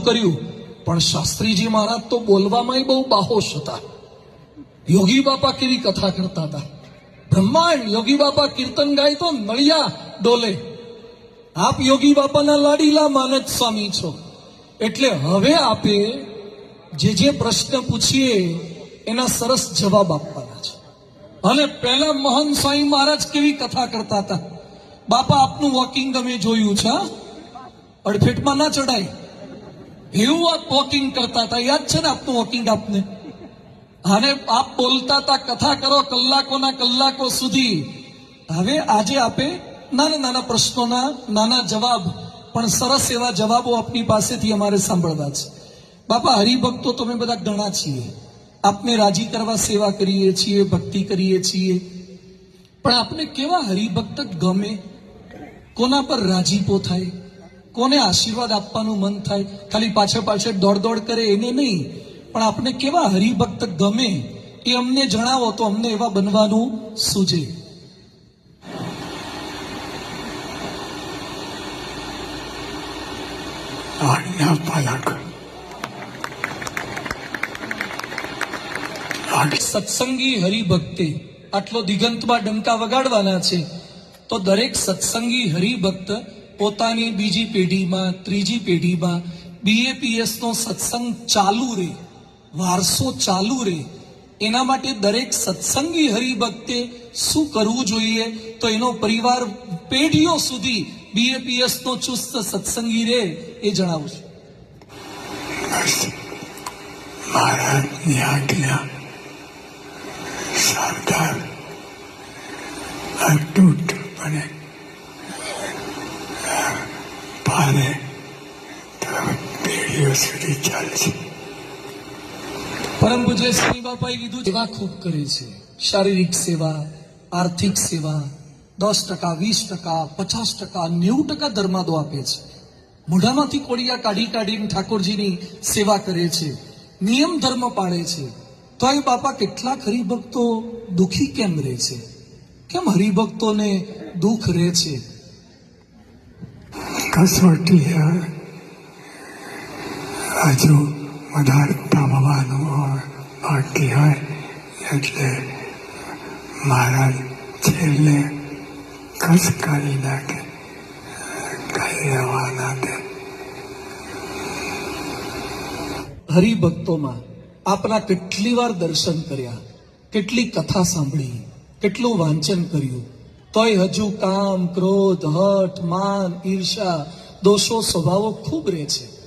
કર્યું, પણ શાસ્ત્રીજી મહારાજ તો બોલવામાં બહુ બાહોશ હતા. યોગી બાપા કેવી કથા કરતા હતા, બ્રહ્માંડ. યોગી બાપા કીર્તન ગાય તો નળિયા ડોલે. આપ યોગી બાપાના લાડીલા માનદ સ્વામી છો, એટલે હવે આપે જે પ્રશ્ન પૂછીએ એના સરસ જવાબ આપવાના છે. અને પહેલા મહંત સ્વામી મહારાજ કેવી કથા કરતા હતા. બાપા, આપનું વોકિંગ અમે જોયું છે, અડફેટમાં ના ચડાય એવું આપ વોકિંગ કરતા હતા. યાદ છે ને આપનું વોકિંગ આપને? અને આપ બોલતા હતા, કથા કરો કલાકોના કલાકો સુધી. હવે આજે આપે નાના નાના પ્રશ્નોના નાના જવાબ, પણ સરસ એવા જવાબો આપની પાસેથી અમારે સાંભળવા છે. બાપા, હરિભક્તો તમે બધા ઘણા છીએ, આપને રાજી કરવા સેવા કરીએ છીએ, ભક્તિ કરીએ છીએ, પણ આપને કેવા હરિભક્ત ગમે? કોના પર રાજીપો થાય? કોને આશીર્વાદ આપવાનું મન થાય? ખાલી પાછળ દોડ કરે એને નહીં, પણ આપને કેવા હરિભક્ત ગમે એ અમને જણાવો તો અમને એવા બનવાનું સૂજે. સત્સંગી હરિભક્તે આટલો દિગંતમાં ડંકા વગાડવાના છે, તો દરેક સત્સંગી હરિભક્ત પોતાની બીજી પેઢીમાં, ત્રીજી પેઢીમાં BAPS નો સત્સંગ ચાલુ રહે, વારસો ચાલુ રહે, એના માટે દરેક સત્સંગી હરિભક્તે શું કરવું જોઈએ? તો એનો પરિવાર પેઢીઓ સુધી BAPS નો ચુસ્ત સત્સંગી રહે એ જણાવું છું. મહારાજની આજ્ઞા સાવધાન અતૂટપણે પાલે તો પેઢીઓ સુધી ચાલશે. પરમ પૂજ્ય સ્વામી બાપાએ કીધું, સેવા ખૂબ કરે છે. શારીરિક સેવા, આર્થિક સેવા 10%, 20%, 50%, 90% ધર્માદો આપે છે. મોઢામાંથી કોળિયા કાઢીને ઠાકોરજીની સેવા કરે છે, નિયમ ધર્મ પાળે છે. તો એ બાપા કેટલાક હરિભક્તો દુખી કેમ રહે છે? કેમ હરિભક્તોને દુઃખ રહે છે? કસોટી હજુ વધારે પામવાનું બાકી હોય, એટલે મહારાજ છેલ્લે કસ કરી નાખે, કઈ રહેવાના દે. હરિભક્તોમાં આપના કેટલી વાર દર્શન કર્યા, કેટલી કથા સાંભળી, કેટલું વાંચન કર્યું, તોય હજુ કામ, ક્રોધ, હઠ, માન, ઈર્ષા, દોષો, સ્વભાવો ખૂબ રહે છે.